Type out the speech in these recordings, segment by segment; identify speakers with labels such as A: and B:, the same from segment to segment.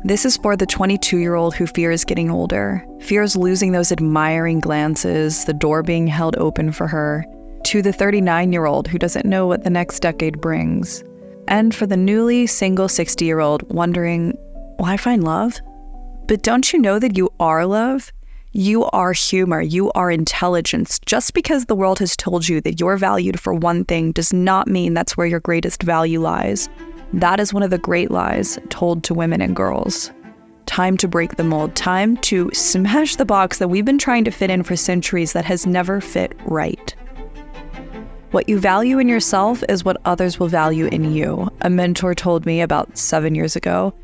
A: This is for the 22-year-old who fears getting older, fears losing those admiring glances, the door being held open for her, to the 39-year-old who doesn't know what the next decade brings, and for the newly single 60-year-old wondering, why find love? But don't you know that you are love? You are humor, you are intelligence. Just because the world has told you that you're valued for one thing does not mean that's where your greatest value lies. That is one of the great lies told to women and girls. Time to break the mold, time to smash the box that we've been trying to fit in for centuries that has never fit right. What you value in yourself is what others will value in you. A mentor told me about 7 years ago,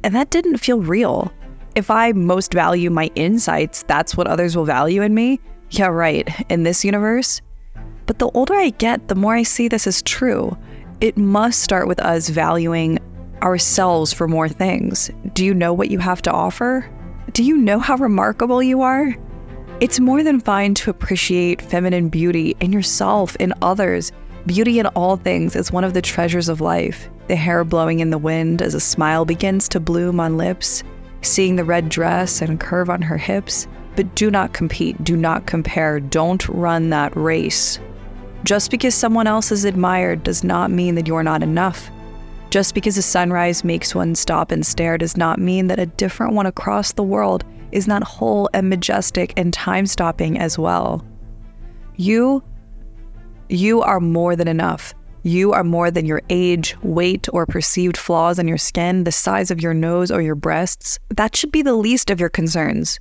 A: and that didn't feel real. If I most value my insights, that's what others will value in me? Yeah, right, in this universe. But the older I get, the more I see this is true. It must start with us valuing ourselves for more things. Do you know what you have to offer? Do you know how remarkable you are? It's more than fine to appreciate feminine beauty in yourself, in others. Beauty in all things is one of the treasures of life. The hair blowing in the wind as a smile begins to bloom on lips, seeing the red dress and curve on her hips. But do not compete, do not compare, don't run that race. Just because someone else is admired does not mean that you're not enough. Just because a sunrise makes one stop and stare does not mean that a different one across the world is not whole and majestic and time-stopping as well. You are more than enough. You are more than your age, weight, or perceived flaws in your skin, the size of your nose or your breasts. That should be the least of your concerns.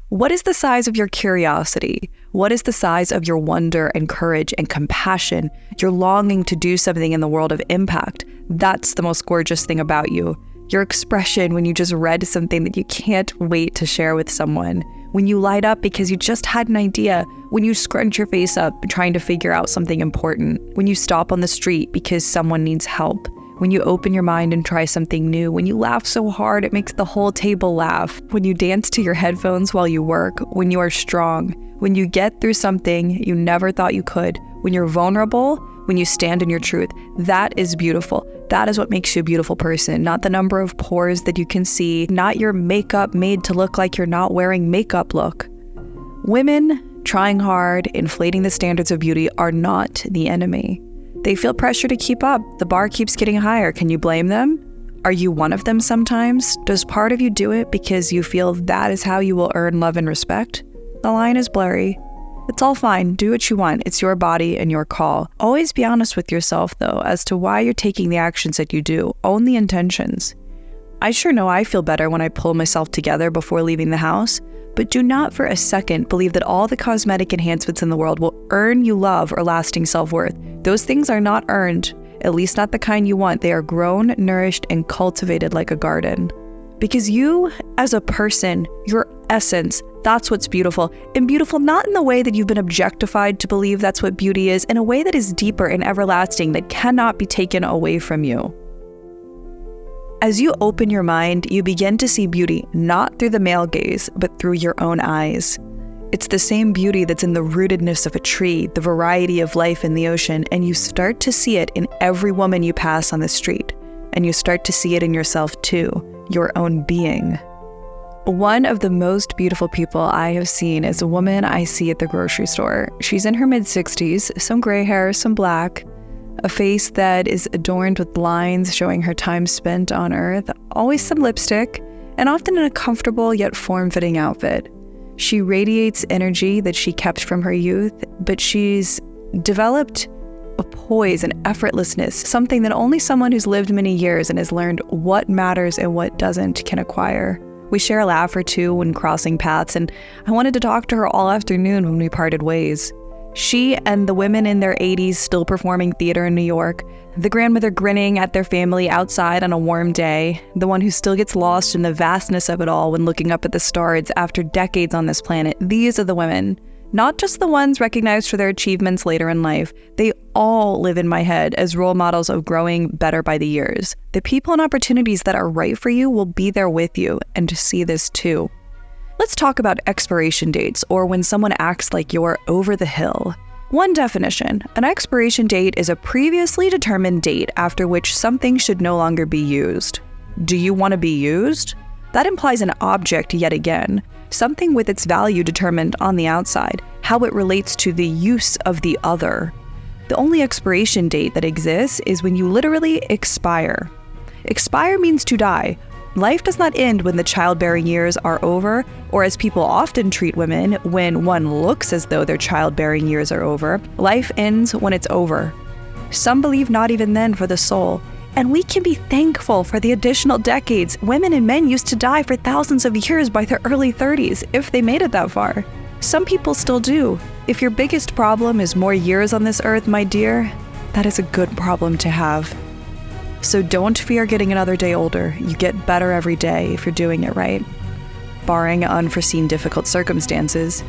A: What is the size of your curiosity? What is the size of your wonder and courage and compassion, your longing to do something in the world of impact? That's the most gorgeous thing about you. Your expression when you just read something that you can't wait to share with someone. When you light up because you just had an idea. When you scrunch your face up trying to figure out something important. When you stop on the street because someone needs help. When you open your mind and try something new. When you laugh so hard it makes the whole table laugh. When you dance to your headphones while you work. When you are strong. When you get through something you never thought you could. When you're vulnerable. When you stand in your truth. That is beautiful. That is what makes you a beautiful person. Not the number of pores that you can see. Not your makeup made to look like you're not wearing makeup look. Women trying hard, inflating the standards of beauty are not the enemy. They feel pressure to keep up. The bar keeps getting higher. Can you blame them? Are you one of them sometimes? Does part of you do it because you feel that is how you will earn love and respect? The line is blurry. It's all fine. Do what you want. It's your body and your call. Always be honest with yourself, though, as to why you're taking the actions that you do. Own the intentions. I sure know I feel better when I pull myself together before leaving the house, but do not for a second believe that all the cosmetic enhancements in the world will earn you love or lasting self-worth. Those things are not earned, at least not the kind you want. They are grown, nourished, and cultivated like a garden. Because you, as a person, your essence, that's what's beautiful. And beautiful not in the way that you've been objectified to believe that's what beauty is, in a way that is deeper and everlasting that cannot be taken away from you. As you open your mind, you begin to see beauty not through the male gaze, but through your own eyes. It's the same beauty that's in the rootedness of a tree, the variety of life in the ocean, and you start to see it in every woman you pass on the street. And you start to see it in yourself too, your own being. One of the most beautiful people I have seen is a woman I see at the grocery store. She's in her mid-60s, some gray hair, some black, a face that is adorned with lines showing her time spent on Earth, always some lipstick, and often in a comfortable yet form-fitting outfit. She radiates energy that she kept from her youth, but she's developed a poise and effortlessness, something that only someone who's lived many years and has learned what matters and what doesn't can acquire. We share a laugh or two when crossing paths, and I wanted to talk to her all afternoon when we parted ways. She and the women in their 80s still performing theater in New York, the grandmother grinning at their family outside on a warm day, the one who still gets lost in the vastness of it all when looking up at the stars after decades on this planet. These are the women. Not just the ones recognized for their achievements later in life. They all live in my head as role models of growing better by the years. The people and opportunities that are right for you will be there with you, and to see this too. Let's talk about expiration dates, or when someone acts like you're over the hill. One definition: an expiration date is a previously determined date after which something should no longer be used. Do you want to be used? That implies an object yet again, something with its value determined on the outside, how it relates to the use of the other. The only expiration date that exists is when you literally expire. Expire means to die. Life does not end when the childbearing years are over, or as people often treat women, when one looks as though their childbearing years are over. Life ends when it's over. Some believe not even then for the soul. And we can be thankful for the additional decades. Women and men used to die for thousands of years by their early 30s, if they made it that far. Some people still do. If your biggest problem is more years on this earth, my dear, that is a good problem to have. So don't fear getting another day older. You get better every day if you're doing it right, barring unforeseen difficult circumstances.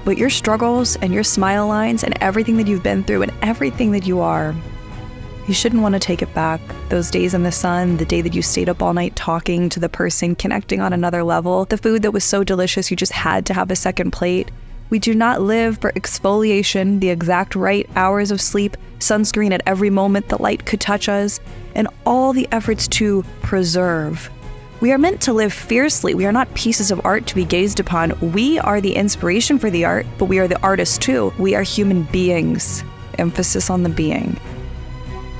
A: But your struggles and your smile lines and everything that you've been through and everything that you are, you shouldn't want to take it back. Those days in the sun, the day that you stayed up all night talking to the person, connecting on another level, the food that was so delicious you just had to have a second plate. We do not live for exfoliation, the exact right hours of sleep, sunscreen at every moment the light could touch us, and all the efforts to preserve. We are meant to live fiercely. We are not pieces of art to be gazed upon. We are the inspiration for the art, but we are the artists too. We are human beings. Emphasis on the being.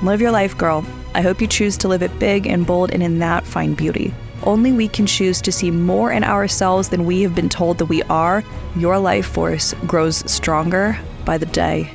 A: Live your life, girl. I hope you choose to live it big and bold, and in that find beauty. Only we can choose to see more in ourselves than we have been told that we are. Your life force grows stronger by the day.